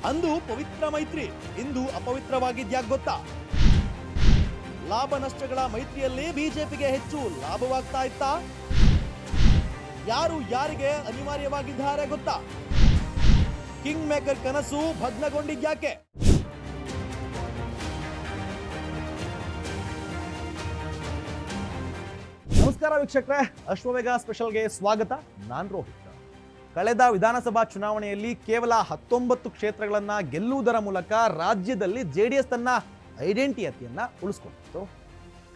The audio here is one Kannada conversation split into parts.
ಅಂದು ಪವಿತ್ರ ಮೈತ್ರಿ, ಇಂದು ಅಪವಿತ್ರವಾಗಿದ್ಯಾಕ್ ಗೊತ್ತಾ? ಲಾಭ ನಷ್ಟಗಳ ಮೈತ್ರಿಯಲ್ಲಿ ಬಿಜೆಪಿಗೆ ಹೆಚ್ಚು ಲಾಭವಾಗ್ತಾ ಇತ್ತಾ? ಯಾರು ಯಾರಿಗೆ ಅನಿವಾರ್ಯವಾಗಿದ್ದಾರೆ ಗೊತ್ತಾ? ಕಿಂಗ್ ಮೇಕರ್ ಕನಸು ಭಗ್ನಗೊಂಡಿದ್ಯಾಕೆ? ನಮಸ್ಕಾರ ವೀಕ್ಷಕರೇ, ಅಶ್ವವೇಗ ಸ್ಪೆಷಲ್ಗೆ ಸ್ವಾಗತ. ನಾನು ರೋಹಿತ್. ಕಳೆದ ವಿಧಾನಸಭಾ ಚುನಾವಣೆಯಲ್ಲಿ ಕೇವಲ 19 ಕ್ಷೇತ್ರಗಳನ್ನ ಗೆಲ್ಲುವುದರ ಮೂಲಕ ರಾಜ್ಯದಲ್ಲಿ ಜೆಡಿಎಸ್ ತನ್ನ ಐಡೆಂಟಿಟಿಯನ್ನ ಉಳಿಸಿಕೊಂಡಿತ್ತು.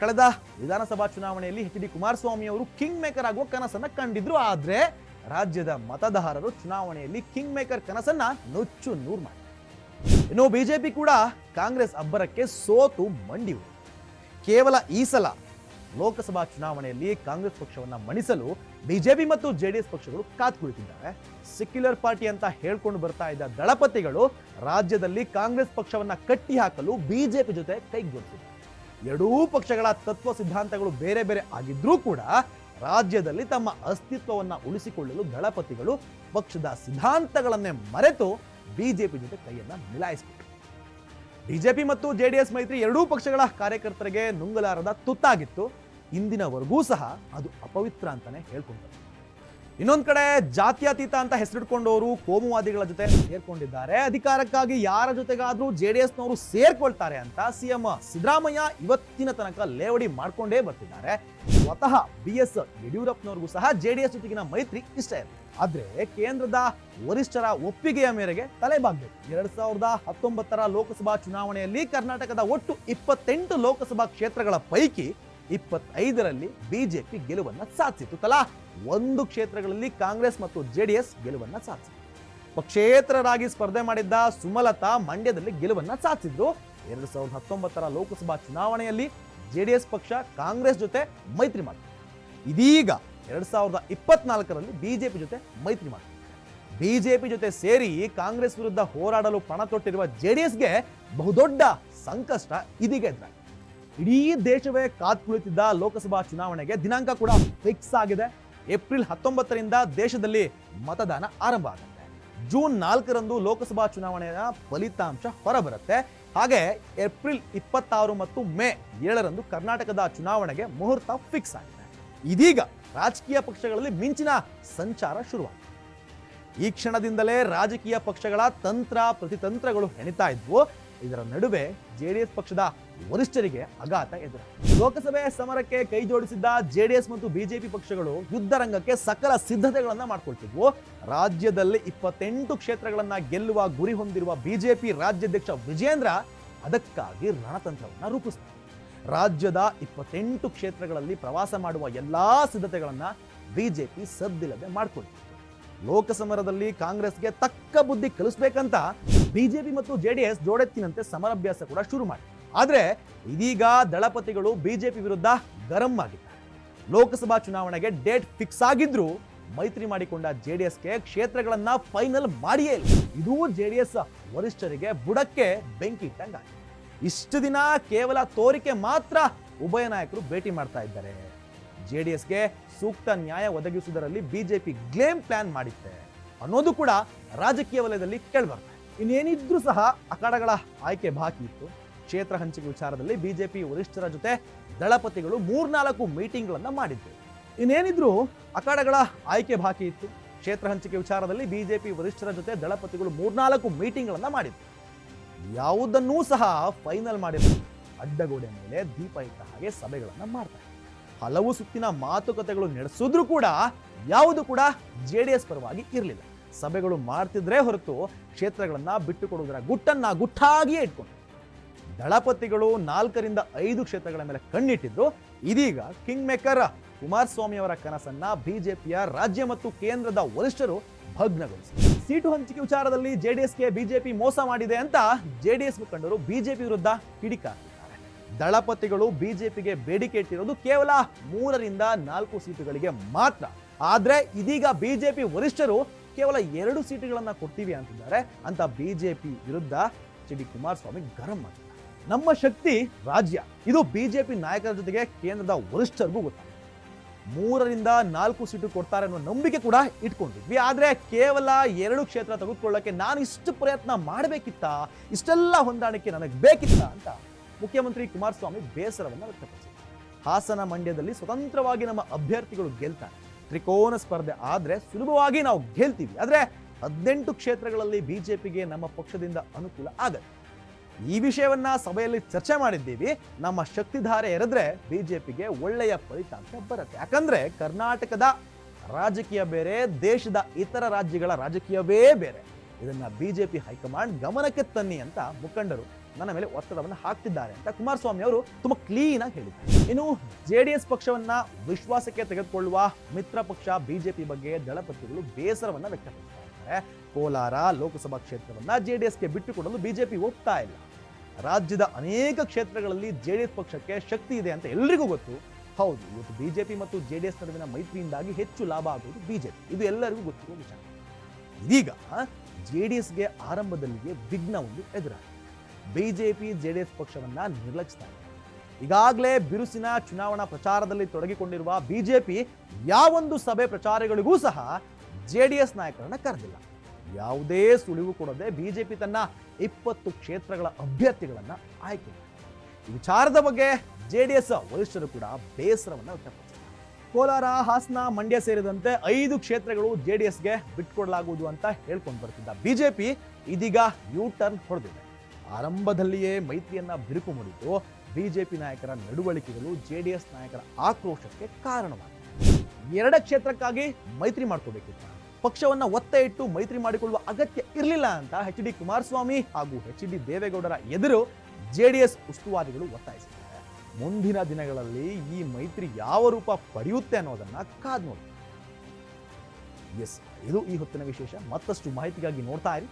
ಕಳೆದ ವಿಧಾನಸಭಾ ಚುನಾವಣೆಯಲ್ಲಿ ಎಚ್ ಡಿ ಕುಮಾರಸ್ವಾಮಿ ಅವರು ಕಿಂಗ್ ಮೇಕರ್ ಆಗುವ ಕನಸನ್ನ ಕಂಡಿದ್ರು. ಆದ್ರೆ ರಾಜ್ಯದ ಮತದಾರರು ಚುನಾವಣೆಯಲ್ಲಿ ಕಿಂಗ್ ಮೇಕರ್ ಕನಸನ್ನ ನುಚ್ಚು ನೂರು ಮಾಡಿ, ಇನ್ನು ಬಿಜೆಪಿ ಕೂಡ ಕಾಂಗ್ರೆಸ್ ಅಬ್ಬರಕ್ಕೆ ಸೋತು ಮಂಡಿ ಹೋಯಿತು. ಕೇವಲ ಈ ಸಲ ಲೋಕಸಭಾ ಚುನಾವಣೆಯಲ್ಲಿ ಕಾಂಗ್ರೆಸ್ ಪಕ್ಷವನ್ನ ಮಣಿಸಲು ಬಿಜೆಪಿ ಮತ್ತು ಜೆಡಿಎಸ್ ಪಕ್ಷಗಳು ಕಾದು ಕುಳಿತಿದ್ದಾರೆ. ಸೆಕ್ಯುಲರ್ ಪಾರ್ಟಿ ಅಂತ ಹೇಳ್ಕೊಂಡು ಬರ್ತಾ ಇದ್ದ ದಳಪತಿಗಳು ರಾಜ್ಯದಲ್ಲಿ ಕಾಂಗ್ರೆಸ್ ಪಕ್ಷವನ್ನ ಕಟ್ಟಿ ಹಾಕಲು ಬಿಜೆಪಿ ಜೊತೆ ಕೈಗೂಡಿಸಿದ್ದಾರೆ. ಎರಡೂ ಪಕ್ಷಗಳ ತತ್ವ ಸಿದ್ಧಾಂತಗಳು ಬೇರೆ ಬೇರೆ ಆಗಿದ್ರೂ ಕೂಡ ರಾಜ್ಯದಲ್ಲಿ ತಮ್ಮ ಅಸ್ತಿತ್ವವನ್ನ ಉಳಿಸಿಕೊಳ್ಳಲು ದಳಪತಿಗಳು ಪಕ್ಷದ ಸಿದ್ಧಾಂತಗಳನ್ನೇ ಮರೆತು ಬಿಜೆಪಿ ಜೊತೆ ಕೈಯನ್ನ ಮಿಲಾಯಿಸಿಬಿಟ್ರು. ಬಿಜೆಪಿ ಮತ್ತು ಜೆಡಿಎಸ್ ಮೈತ್ರಿ ಎರಡೂ ಪಕ್ಷಗಳ ಕಾರ್ಯಕರ್ತರಿಗೆ ನುಂಗಲಾರದ ತುತ್ತಾಗಿತ್ತು. ಇಂದಿನವರೆಗೂ ಸಹ ಅದು ಅಪವಿತ್ರ ಅಂತಾನೆ ಹೇಳ್ಕೊಂಡ್ರು. ಇನ್ನೊಂದ್ ಕಡೆ ಜಾತ್ಯತೀತ ಅಂತ ಹೆಸರಿಟ್ಕೊಂಡವರು ಕೋಮುವಾದಿಗಳ ಜೊತೆ ಸೇರ್ಕೊಂಡಿದ್ದಾರೆ. ಅಧಿಕಾರಕ್ಕಾಗಿ ಯಾರ ಜೊತೆಗಾದ್ರೂ ಜೆಡಿಎಸ್ನವರು ಸೇರ್ಕೊಳ್ತಾರೆ ಅಂತ ಸಿಎಂ ಸಿದ್ದರಾಮಯ್ಯ ಇವತ್ತಿನ ತನಕ ಲೇವಡಿ ಮಾಡ್ಕೊಂಡೇ ಬರ್ತಿದ್ದಾರೆ. ಸ್ವತಃ BS ಯಡಿಯೂರಪ್ಪನವ್ರಿಗೂ ಸಹ ಜೆಡಿಎಸ್ ಜೊತೆಗಿನ ಮೈತ್ರಿ ಇಷ್ಟ ಇದೆ. ಆದ್ರೆ ಕೇಂದ್ರದ ವರಿಷ್ಠರ ಒಪ್ಪಿಗೆಯ ಮೇರೆಗೆ ತಲೆಬಾಗಬೇಕು. 2019ರ ಲೋಕಸಭಾ ಚುನಾವಣೆಯಲ್ಲಿ ಕರ್ನಾಟಕದ ಒಟ್ಟು 28 ಲೋಕಸಭಾ ಕ್ಷೇತ್ರಗಳ ಪೈಕಿ 25ರಲ್ಲಿ ಬಿಜೆಪಿ ಗೆಲುವನ್ನ ಸಾಧಿಸಿತು. ತಲಾ 1 ಕ್ಷೇತ್ರಗಳಲ್ಲಿ ಕಾಂಗ್ರೆಸ್ ಮತ್ತು ಜೆಡಿಎಸ್ ಗೆಲುವನ್ನ ಸಾಧಿಸಿತು. ಪಕ್ಷೇತರರಾಗಿ ಸ್ಪರ್ಧೆ ಮಾಡಿದ್ದ ಸುಮಲತಾ ಮಂಡ್ಯದಲ್ಲಿ ಗೆಲುವನ್ನ ಸಾಧಿಸಿದ್ರು. 2019ರ ಲೋಕಸಭಾ ಚುನಾವಣೆಯಲ್ಲಿ ಜೆಡಿಎಸ್ ಪಕ್ಷ ಕಾಂಗ್ರೆಸ್ ಜೊತೆ ಮೈತ್ರಿ ಮಾಡಿತು. ಇದೀಗ 2024ರಲ್ಲಿ ಬಿಜೆಪಿ ಜೊತೆ ಮೈತ್ರಿ ಮಾಡಿತು. ಬಿಜೆಪಿ ಜೊತೆ ಸೇರಿ ಕಾಂಗ್ರೆಸ್ ವಿರುದ್ಧ ಹೋರಾಡಲು ಪಣ ತೊಟ್ಟಿರುವ ಜೆಡಿಎಸ್ಗೆ ಬಹುದೊಡ್ಡ ಸಂಕಷ್ಟ ಇದೀಗ ಎದುರಾಗಿದೆ. ಇಡೀ ದೇಶವೇ ಕಾದು ಕುಳಿತಿದ್ದ ಲೋಕಸಭಾ ಚುನಾವಣೆಗೆ ದಿನಾಂಕ ಕೂಡ ಫಿಕ್ಸ್ ಆಗಿದೆ. ಏಪ್ರಿಲ್ 19ರಿಂದ ದೇಶದಲ್ಲಿ ಮತದಾನ ಆರಂಭ ಆಗುತ್ತೆ. ಜೂನ್ 4ರಂದು ಲೋಕಸಭಾ ಚುನಾವಣೆಯ ಫಲಿತಾಂಶ ಹೊರಬರುತ್ತೆ. ಹಾಗೆ ಏಪ್ರಿಲ್ 26 ಮತ್ತು ಮೇ 7ರಂದು ಕರ್ನಾಟಕದ ಚುನಾವಣೆಗೆ ಮುಹೂರ್ತ ಫಿಕ್ಸ್ ಆಗಿದೆ. ಇದೀಗ ರಾಜಕೀಯ ಪಕ್ಷಗಳಲ್ಲಿ ಮಿಂಚಿನ ಸಂಚಾರ ಶುರುವಾಗಿದೆ. ಈ ಕ್ಷಣದಿಂದಲೇ ರಾಜಕೀಯ ಪಕ್ಷಗಳ ತಂತ್ರ ಪ್ರತಿತಂತ್ರಗಳು ಹೆಣಿತಾ ಇದ್ವು. ಇದರ ನಡುವೆ ಜೆಡಿಎಸ್ ಪಕ್ಷದ ವರಿಷ್ಠರಿಗೆ ಆಘಾತ ಎದುರಾಗಿದೆ. ಲೋಕಸಭೆ ಸಮರಕ್ಕೆ ಕೈ ಜೋಡಿಸಿದ್ದ ಜೆಡಿಎಸ್ ಮತ್ತು ಬಿಜೆಪಿ ಪಕ್ಷಗಳು ಯುದ್ಧ ರಂಗಕ್ಕೆ ಸಕಲ ಸಿದ್ಧತೆಗಳನ್ನ ಮಾಡ್ಕೊಳ್ತಿದ್ವು. ರಾಜ್ಯದಲ್ಲಿ 28 ಕ್ಷೇತ್ರಗಳನ್ನ ಗೆಲ್ಲುವ ಗುರಿ ಹೊಂದಿರುವ ಬಿಜೆಪಿ ರಾಜ್ಯಾಧ್ಯಕ್ಷ ವಿಜೇಂದ್ರ ಅದಕ್ಕಾಗಿ ರಣತಂತ್ರವನ್ನ ರೂಪಿಸಿದ್ದಾರೆ. ರಾಜ್ಯದ 28 ಕ್ಷೇತ್ರಗಳಲ್ಲಿ ಪ್ರವಾಸ ಮಾಡುವ ಎಲ್ಲಾ ಸಿದ್ಧತೆಗಳನ್ನ ಬಿಜೆಪಿ ಸದ್ದಿಲ್ಲದೆ ಮಾಡಿಕೊಂಡಿತ್ತು. ಲೋಕಸಮರದಲ್ಲಿ ಕಾಂಗ್ರೆಸ್ಗೆ ತಕ್ಕ ಬುದ್ಧಿ ಕಲಿಸ್ಬೇಕಂತ ಬಿಜೆಪಿ ಮತ್ತು ಜೆಡಿಎಸ್ ಜೋಡೆತ್ತಿನಂತೆ ಸಮರಾಭ್ಯಾಸ ಕೂಡ ಶುರು ಮಾಡಿ. ಆದ್ರೆ ಇದೀಗ ದಳಪತಿಗಳು ಬಿಜೆಪಿ ವಿರುದ್ಧ ಗರಂ ಆಗಿದ್ದಾರೆ. ಲೋಕಸಭಾ ಚುನಾವಣೆಗೆ ಡೇಟ್ ಫಿಕ್ಸ್ ಆಗಿದ್ರು ಮೈತ್ರಿ ಮಾಡಿಕೊಂಡ ಜೆಡಿಎಸ್ಗೆ ಕ್ಷೇತ್ರಗಳನ್ನ ಫೈನಲ್ ಮಾಡಿಯೇ ಇಲ್ಲ. ಇದು ಜೆಡಿಎಸ್ ವರಿಷ್ಠರಿಗೆ ಬುಡಕ್ಕೆ ಬೆಂಕಿ ಇಟ್ಟಂಗಾಗಿದೆ. ಇಷ್ಟು ದಿನ ಕೇವಲ ತೋರಿಕೆ ಮಾತ್ರ ಉಭಯ ನಾಯಕರು ಭೇಟಿ ಮಾಡ್ತಾ ಇದ್ದಾರೆ. ಜೆಡಿಎಸ್ಗೆ ಸೂಕ್ತ ನ್ಯಾಯ ಒದಗಿಸುವುದರಲ್ಲಿ ಬಿಜೆಪಿ ಗೇಮ್ ಪ್ಲಾನ್ ಮಾಡಿತ್ತೆ ಅನ್ನೋದು ಕೂಡ ರಾಜಕೀಯ ವಲಯದಲ್ಲಿ ಕೇಳಿಬರ್ತದೆ. ಇನ್ನೇನಿದ್ರೂ ಸಹ ಅಖಾಡಗಳ ಆಯ್ಕೆ ಬಾಕಿ ಇತ್ತು. ಕ್ಷೇತ್ರ ಹಂಚಿಕೆ ವಿಚಾರದಲ್ಲಿ ಬಿಜೆಪಿ ವರಿಷ್ಠರ ಜೊತೆ ದಳಪತಿಗಳು 3-4 ಮೀಟಿಂಗ್ಗಳನ್ನ ಮಾಡಿದ್ರು. ಇನ್ನೇನಿದ್ರು ಅಖಾಡಗಳ ಆಯ್ಕೆ ಬಾಕಿ ಇತ್ತು. ಕ್ಷೇತ್ರ ಹಂಚಿಕೆ ವಿಚಾರದಲ್ಲಿ ಬಿಜೆಪಿ ವರಿಷ್ಠರ ಜೊತೆ ದಳಪತಿಗಳು 3-4 ಮೀಟಿಂಗ್ಗಳನ್ನ ಮಾಡಿದ್ರು. ಯಾವುದನ್ನೂ ಸಹ ಫೈನಲ್ ಮಾಡಿದ್ರು. ಅಡ್ಡಗೋಡೆ ಮೇಲೆ ದೀಪ ಇಟ್ಟ ಹಾಗೆ ಸಭೆಗಳನ್ನ ಮಾಡ್ತಾರೆ. ಹಲವು ಸುತ್ತಿನ ಮಾತುಕತೆಗಳು ನಡೆಸಿದ್ರು ಕೂಡ ಯಾವುದು ಕೂಡ ಜೆಡಿಎಸ್ ಪರವಾಗಿ ಇರಲಿಲ್ಲ. ಸಭೆಗಳು ಮಾಡ್ತಿದ್ರೆ ಹೊರತು ಕ್ಷೇತ್ರಗಳನ್ನ ಬಿಟ್ಟುಕೊಡುವುದರ ಗುಟ್ಟನ್ನ ಗುಟ್ಟಾಗಿಯೇ ಇಟ್ಕೊಂಡು ದಳಪತಿಗಳು 4ರಿಂದ 5 ಕ್ಷೇತ್ರಗಳ ಮೇಲೆ ಕಣ್ಣಿಟ್ಟಿದ್ರು. ಇದೀಗ ಕಿಂಗ್ ಮೇಕರ್ ಕುಮಾರಸ್ವಾಮಿ ಅವರ ಕನಸನ್ನ ಬಿಜೆಪಿಯ ರಾಜ್ಯ ಮತ್ತು ಕೇಂದ್ರದ ವರಿಷ್ಠರು ಭಗ್ನಗೊಳಿಸಿದರು. ಸೀಟು ಹಂಚಿಕೆ ವಿಚಾರದಲ್ಲಿ ಜೆಡಿಎಸ್ಗೆ ಬಿಜೆಪಿ ಮೋಸ ಮಾಡಿದೆ ಅಂತ ಜೆಡಿಎಸ್ ಮುಖಂಡರು ಬಿಜೆಪಿ ವಿರುದ್ಧ ಕಿಡಿಕಾರಿದ್ದಾರೆ. ದಳಪತಿಗಳು ಬಿಜೆಪಿಗೆ ಬೇಡಿಕೆ ಇಟ್ಟಿರೋದು ಕೇವಲ 3ರಿಂದ 4 ಸೀಟುಗಳಿಗೆ ಮಾತ್ರ. ಆದ್ರೆ ಇದೀಗ ಬಿಜೆಪಿ ವರಿಷ್ಠರು ಕೇವಲ 2 ಸೀಟುಗಳನ್ನ ಕೊಡ್ತೀವಿ ಅಂತಿದ್ದಾರೆ ಅಂತ ಬಿಜೆಪಿ ವಿರುದ್ಧ ಎಚ್ ಡಿ ಕುಮಾರಸ್ವಾಮಿ ಗರಂ ಮಾಡಿದ್ದಾರೆ. ನಮ್ಮ ಶಕ್ತಿ ರಾಜ್ಯ, ಇದು ಬಿಜೆಪಿ ನಾಯಕರ ಜೊತೆಗೆ ಕೇಂದ್ರದ ವರಿಷ್ಠರಿಗೂ ಗೊತ್ತಾಗಿದೆ. 3-4 ಸೀಟು ಕೊಡ್ತಾರೆ ಅನ್ನೋ ನಂಬಿಕೆ ಕೂಡ ಇಟ್ಕೊಂಡಿದ್ವಿ. ಆದರೆ ಕೇವಲ 2 ಕ್ಷೇತ್ರ ತೆಗೆದುಕೊಳ್ಳಕ್ಕೆ ನಾನು ಇಷ್ಟು ಪ್ರಯತ್ನ ಮಾಡಬೇಕಿತ್ತ, ಇಷ್ಟೆಲ್ಲ ಹೊಂದಾಣಿಕೆ ನನಗೆ ಬೇಕಿತ್ತ ಅಂತ ಮುಖ್ಯಮಂತ್ರಿ ಕುಮಾರಸ್ವಾಮಿ ಬೇಸರವನ್ನು ವ್ಯಕ್ತಪಡಿಸಿದರು. ಹಾಸನ ಮಂಡ್ಯದಲ್ಲಿ ಸ್ವತಂತ್ರವಾಗಿ ನಮ್ಮ ಅಭ್ಯರ್ಥಿಗಳು ಗೆಲ್ತಾರೆ. ತ್ರಿಕೋನ ಸ್ಪರ್ಧೆ ಆದರೆ ಸುಲಭವಾಗಿ ನಾವು ಗೆಲ್ತೀವಿ. ಆದರೆ 18 ಕ್ಷೇತ್ರಗಳಲ್ಲಿ ಬಿಜೆಪಿಗೆ ನಮ್ಮ ಪಕ್ಷದಿಂದ ಅನುಕೂಲ ಆಗತ್ತೆ. ಈ ವಿಷಯವನ್ನ ಸಭೆಯಲ್ಲಿ ಚರ್ಚೆ ಮಾಡಿದ್ದೀವಿ. ನಮ್ಮ ಶಕ್ತಿಧಾರೆ ಎರೆದ್ರೆ ಬಿಜೆಪಿಗೆ ಒಳ್ಳೆಯ ಫಲಿತಾಂಶ ಬರುತ್ತೆ. ಯಾಕಂದ್ರೆ ಕರ್ನಾಟಕದ ರಾಜಕೀಯ ಬೇರೆ, ದೇಶದ ಇತರ ರಾಜ್ಯಗಳ ರಾಜಕೀಯವೇ ಬೇರೆ. ಇದನ್ನ ಬಿಜೆಪಿ ಹೈಕಮಾಂಡ್ ಗಮನಕ್ಕೆ ತನ್ನಿ ಅಂತ ಮುಖಂಡರು ನನ್ನ ಮೇಲೆ ಒತ್ತಡವನ್ನು ಹಾಕ್ತಿದ್ದಾರೆ ಅಂತ ಕುಮಾರಸ್ವಾಮಿ ಅವರು ತುಂಬಾ ಕ್ಲೀನ್ ಆಗಿ ಹೇಳಿದ್ದಾರೆ. ಇನ್ನು ಜೆಡಿಎಸ್ ಪಕ್ಷವನ್ನ ವಿಶ್ವಾಸಕ್ಕೆ ತೆಗೆದುಕೊಳ್ಳುವ ಮಿತ್ರ ಪಕ್ಷ ಬಿಜೆಪಿ ಬಗ್ಗೆ ದಳಪತಿಗಳು ಬೇಸರವನ್ನ ವ್ಯಕ್ತಪಡಿಸ್ತಾ ಇದ್ದಾರೆ. ಕೋಲಾರ ಲೋಕಸಭಾ ಕ್ಷೇತ್ರವನ್ನ ಜೆಡಿಎಸ್ಗೆ ಬಿಟ್ಟುಕೊಡಲು ಬಿಜೆಪಿ ಒಪ್ತಾ ಇಲ್ಲ. ರಾಜ್ಯದ ಅನೇಕ ಕ್ಷೇತ್ರಗಳಲ್ಲಿ ಜೆಡಿಎಸ್ ಪಕ್ಷಕ್ಕೆ ಶಕ್ತಿ ಇದೆ ಅಂತ ಎಲ್ರಿಗೂ ಗೊತ್ತು. ಹೌದು, ಇವತ್ತು ಬಿಜೆಪಿ ಮತ್ತು ಜೆಡಿಎಸ್ ನಡುವಿನ ಮೈತ್ರಿಯಿಂದಾಗಿ ಹೆಚ್ಚು ಲಾಭ ಆಗುವುದು ಬಿಜೆಪಿ, ಇದು ಎಲ್ಲರಿಗೂ ಗೊತ್ತಿರುವ ವಿಚಾರ. ಇದೀಗ ಜೆಡಿಎಸ್ಗೆ ಆರಂಭದಲ್ಲಿಯೇ ವಿಘ್ನ ಒಂದು ಎದುರಾಗಿದೆ. ಬಿಜೆಪಿ ಜೆಡಿಎಸ್ ಪಕ್ಷವನ್ನ ನಿರ್ಲಕ್ಷಿಸ್ತಾ ಇದೆ. ಈಗಾಗಲೇ ಬಿರುಸಿನ ಚುನಾವಣಾ ಪ್ರಚಾರದಲ್ಲಿ ತೊಡಗಿಕೊಂಡಿರುವ ಬಿಜೆಪಿ ಯಾವೊಂದು ಸಭೆ ಪ್ರಚಾರಗಳಿಗೂ ಸಹ ಜೆಡಿಎಸ್ ನಾಯಕರನ್ನ ಕರೆದಿಲ್ಲ. ಯಾವುದೇ ಸುಳಿವು ಕೊಡದೆ ಬಿಜೆಪಿ ತನ್ನ 20 ಕ್ಷೇತ್ರಗಳ ಅಭ್ಯರ್ಥಿಗಳನ್ನ ಆಯ್ಕೆ ಮಾಡಿದೆ. ಈ ವಿಚಾರದ ಬಗ್ಗೆ ಜೆಡಿಎಸ್ ವರಿಷ್ಠರು ಕೂಡ ಬೇಸರವನ್ನು ವ್ಯಕ್ತಪಡಿಸಿದ್ದಾರೆ. ಕೋಲಾರ, ಹಾಸನ, ಮಂಡ್ಯ ಸೇರಿದಂತೆ 5 ಕ್ಷೇತ್ರಗಳು ಜೆಡಿಎಸ್ಗೆ ಬಿಟ್ಕೊಡಲಾಗುವುದು ಅಂತ ಹೇಳ್ಕೊಂಡು ಬರ್ತಿದ್ದ ಬಿಜೆಪಿ ಇದೀಗ ಯೂ ಟರ್ನ್ ಹೊಡೆದಿದೆ. ಆರಂಭದಲ್ಲಿಯೇ ಮೈತ್ರಿಯನ್ನ ಬಿರುಕು ಮಾಡಿದ್ದು ಬಿಜೆಪಿ ನಾಯಕರ ನಡವಳಿಕೆಗಳು ಜೆಡಿಎಸ್ ನಾಯಕರ ಆಕ್ರೋಶಕ್ಕೆ ಕಾರಣವಾಗಿದೆ. 2 ಕ್ಷೇತ್ರಕ್ಕಾಗಿ ಮೈತ್ರಿ ಮಾಡ್ಕೋಬೇಕಿತ್ತು. ಪಕ್ಷವನ್ನ ಒತ್ತೆ ಇಟ್ಟು ಮೈತ್ರಿ ಮಾಡಿಕೊಳ್ಳುವ ಅಗತ್ಯ ಇರಲಿಲ್ಲ ಅಂತ ಎಚ್.ಡಿ. ಕುಮಾರಸ್ವಾಮಿ ಹಾಗೂ ಎಚ್.ಡಿ. ದೇವೇಗೌಡರ ಎದುರು ಜೆಡಿಎಸ್ ಉಸ್ತುವಾರಿಗಳು ಒತ್ತಾಯಿಸಿದ್ದಾರೆ. ಮುಂದಿನ ದಿನಗಳಲ್ಲಿ ಈ ಮೈತ್ರಿ ಯಾವ ರೂಪ ಪಡೆಯುತ್ತೆ ಅನ್ನೋದನ್ನ ಕಾದು ನೋಡಿ. ಎಸ್, ಇದು ಈ ಹೊತ್ತಿನ ವಿಶೇಷ. ಮತ್ತಷ್ಟು ಮಾಹಿತಿಗಾಗಿ ನೋಡ್ತಾ ಇರಿ.